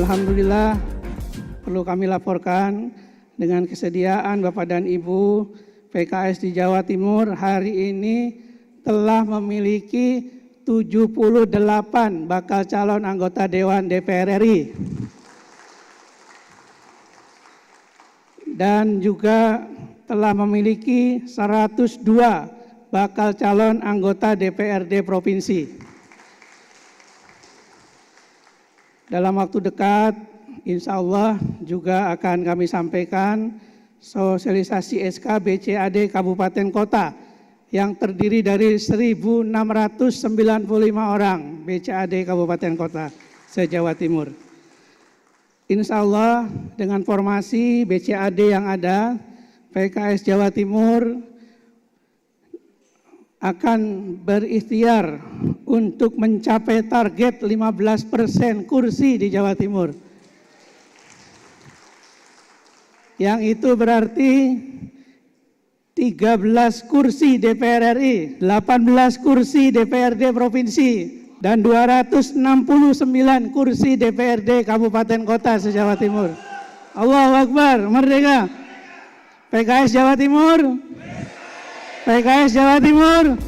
Alhamdulillah, perlu kami laporkan dengan kesediaan Bapak dan Ibu, PKS di Jawa Timur hari ini telah memiliki 78 bakal calon anggota Dewan DPR RI. Dan juga telah memiliki 102 bakal calon anggota DPRD Provinsi. Dalam waktu dekat, insya Allah juga akan kami sampaikan sosialisasi SK BCAD Kabupaten Kota yang terdiri dari 1.695 orang BCAD Kabupaten Kota se-Jawa Timur. Insya Allah dengan formasi BCAD yang ada, PKS Jawa Timur akan berikhtiar untuk mencapai target 15% kursi di Jawa Timur. Yang itu berarti 13 kursi DPR RI, 18 kursi DPRD Provinsi, dan 269 kursi DPRD Kabupaten Kota se-Jawa Timur. Allahu Akbar, merdeka! PKS Jawa Timur, PKS Jawa Timur.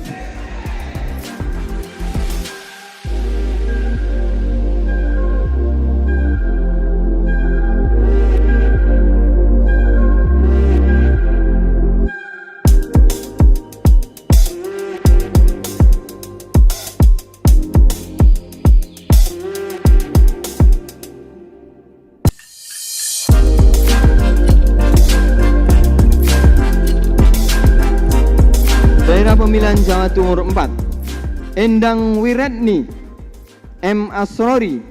Pemilihan Jawa Timur 4, Endang Wiratni, M. Asrori,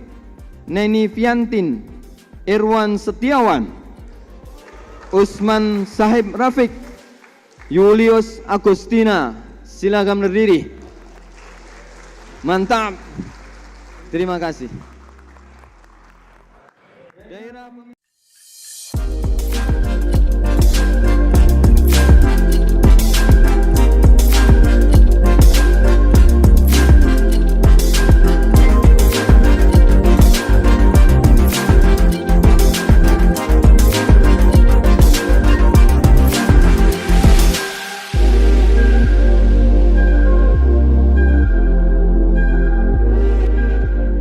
Neni Fiantin, Irwan Setiawan, Usman Sahib Rafiq, Julius Agustina. Silakan berdiri. Mantap. Terima kasih.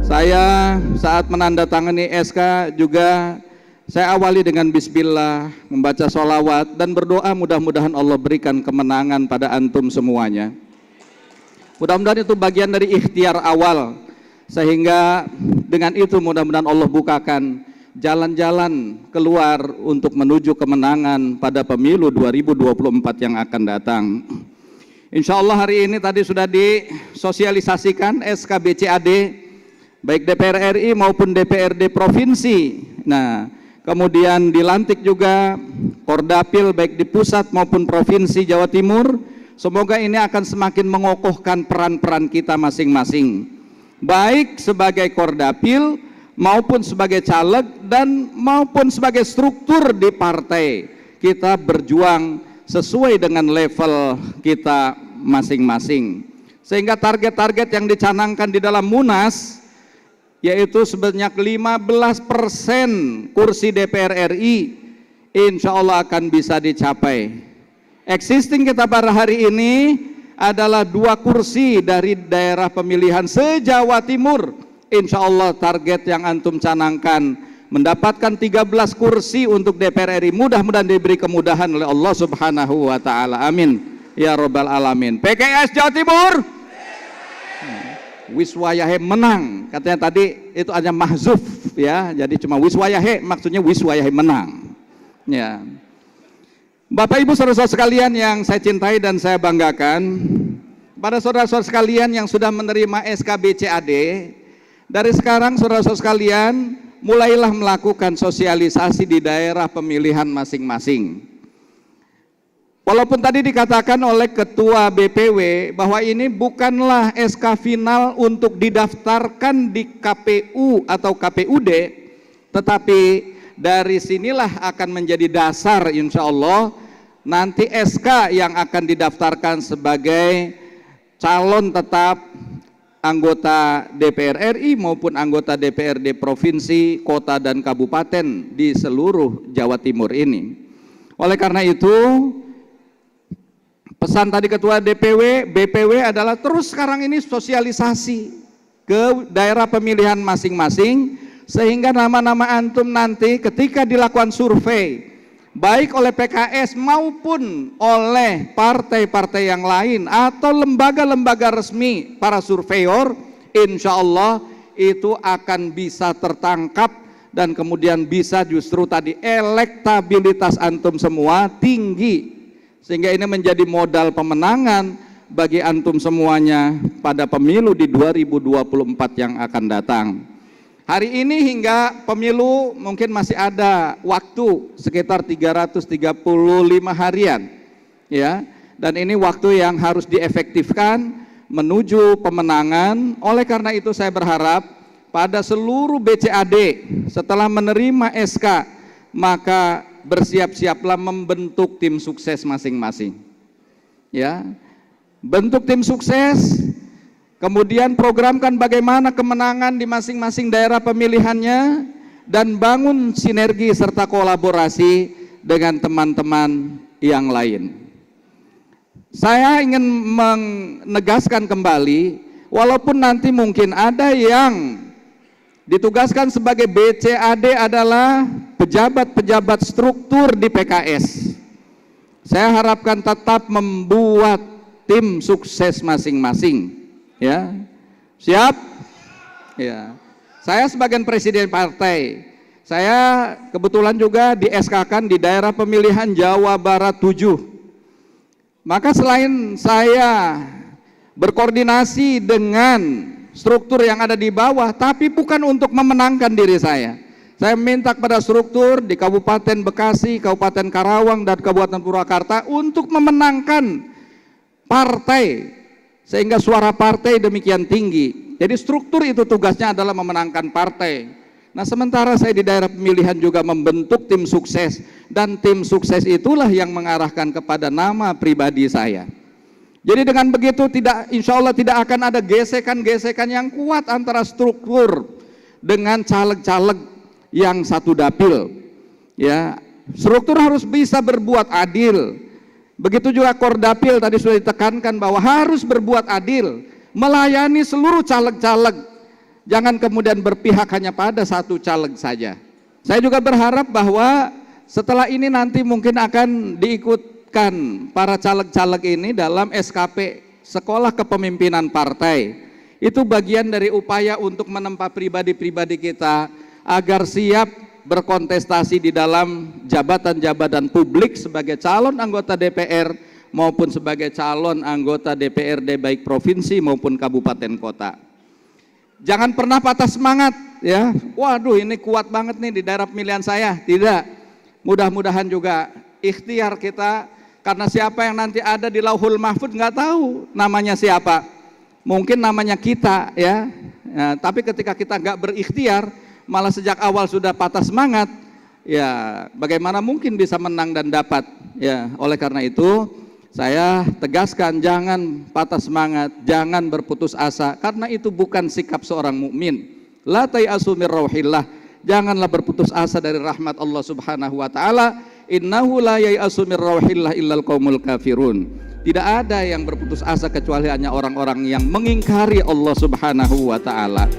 Saya saat menandatangani SK juga saya awali dengan bismillah, membaca sholawat dan berdoa mudah-mudahan Allah berikan kemenangan pada antum semuanya. Mudah-mudahan itu bagian dari ikhtiar awal, sehingga dengan itu mudah-mudahan Allah bukakan jalan-jalan keluar untuk menuju kemenangan pada pemilu 2024 yang akan datang. Insya Allah hari ini tadi sudah disosialisasikan SK BCAD baik DPR RI maupun DPRD Provinsi. Nah, kemudian dilantik juga Kordapil baik di pusat maupun Provinsi Jawa Timur. Semoga ini akan semakin mengokohkan peran-peran kita masing-masing, baik sebagai Kordapil maupun sebagai caleg dan maupun sebagai struktur di partai. Kita berjuang sesuai dengan level kita masing-masing, sehingga target-target yang dicanangkan di dalam Munas yaitu sebanyak 15% kursi DPR RI insya Allah akan bisa dicapai. Existing kita pada hari ini adalah 2 kursi dari daerah pemilihan se-Jawa Timur. Insya Allah target yang antum canangkan mendapatkan 13 kursi untuk DPR RI, mudah-mudahan diberi kemudahan oleh Allah Subhanahu wa Ta'ala. Amin ya Rabbal Alamin. PKS Jawa Timur wiswayahe menang, katanya tadi itu hanya mahzuf ya, jadi cuma wiswayahe maksudnya wiswayahe menang ya. Bapak Ibu saudara-saudara sekalian yang saya cintai dan saya banggakan, pada saudara-saudara sekalian yang sudah menerima SK BCAD, dari sekarang saudara-saudara sekalian mulailah melakukan sosialisasi di daerah pemilihan masing-masing. Walaupun tadi dikatakan oleh Ketua BPW bahwa ini bukanlah SK final untuk didaftarkan di KPU atau KPUD, tetapi dari sinilah akan menjadi dasar insya Allah nanti SK yang akan didaftarkan sebagai calon tetap anggota DPR RI maupun anggota DPRD provinsi, kota dan kabupaten di seluruh Jawa Timur ini. Oleh karena itu, pesan tadi Ketua BPW adalah terus sekarang ini sosialisasi ke daerah pemilihan masing-masing, sehingga nama-nama antum nanti ketika dilakukan survei baik oleh PKS maupun oleh partai-partai yang lain atau lembaga-lembaga resmi para surveyor, insya Allah itu akan bisa tertangkap dan kemudian bisa justru tadi elektabilitas antum semua tinggi, sehingga ini menjadi modal pemenangan bagi antum semuanya pada pemilu di 2024 yang akan datang. Hari ini hingga pemilu mungkin masih ada waktu sekitar 335 harian, ya. Dan ini waktu yang harus diefektifkan menuju pemenangan. Oleh karena itu saya berharap pada seluruh BCAD setelah menerima SK maka bersiap-siaplah membentuk tim sukses masing-masing. Ya. Bentuk tim sukses. Kemudian programkan bagaimana kemenangan di masing-masing daerah pemilihannya dan bangun sinergi serta kolaborasi dengan teman-teman yang lain. Saya ingin menegaskan kembali, walaupun nanti mungkin ada yang ditugaskan sebagai BCAD adalah pejabat-pejabat struktur di PKS. Saya harapkan tetap membuat tim sukses masing-masing. Ya, siap? Ya, saya sebagai presiden partai, saya kebetulan juga di SK-kan di daerah pemilihan Jawa Barat 7. Maka selain saya berkoordinasi dengan struktur yang ada di bawah, tapi bukan untuk memenangkan diri saya. Saya minta kepada struktur di Kabupaten Bekasi, Kabupaten Karawang, dan Kabupaten Purwakarta untuk memenangkan partai, sehingga suara partai demikian tinggi. Jadi struktur itu tugasnya adalah memenangkan partai. Nah, sementara saya di daerah pemilihan juga membentuk tim sukses, dan tim sukses itulah yang mengarahkan kepada nama pribadi saya. Jadi dengan begitu insya Allah tidak akan ada gesekan-gesekan yang kuat antara struktur dengan caleg-caleg yang satu dapil. Ya, struktur harus bisa berbuat adil. Begitu juga Kordapil tadi sudah ditekankan bahwa harus berbuat adil, melayani seluruh caleg-caleg, jangan kemudian berpihak hanya pada satu caleg saja. Saya juga berharap bahwa setelah ini nanti mungkin akan diikutkan para caleg-caleg ini dalam SKP, Sekolah Kepemimpinan Partai. Itu bagian dari upaya untuk menempa pribadi-pribadi kita agar siap berkontestasi di dalam jabatan-jabatan publik sebagai calon anggota DPR maupun sebagai calon anggota DPRD baik provinsi maupun kabupaten kota. Jangan pernah patah semangat, ya. Waduh, ini kuat banget nih di daerah pemilihan saya. Tidak. Mudah-mudahan juga ikhtiar kita, karena siapa yang nanti ada di Lauhul Mahfuz nggak tahu namanya siapa. Mungkin namanya kita, ya. Nah, tapi ketika kita nggak berikhtiar, malah sejak awal sudah patah semangat, ya bagaimana mungkin bisa menang dan dapat. Ya, oleh karena itu saya tegaskan, jangan patah semangat, jangan berputus asa, karena itu bukan sikap seorang mukmin. La tai'asu mir rauhillah, janganlah berputus asa dari rahmat Allah Subhanahu wa taala. Innahu la yai'asu mir rauhillah illal qaumul kafirun. Tidak ada yang berputus asa kecuali hanya orang-orang yang mengingkari Allah Subhanahu wa taala.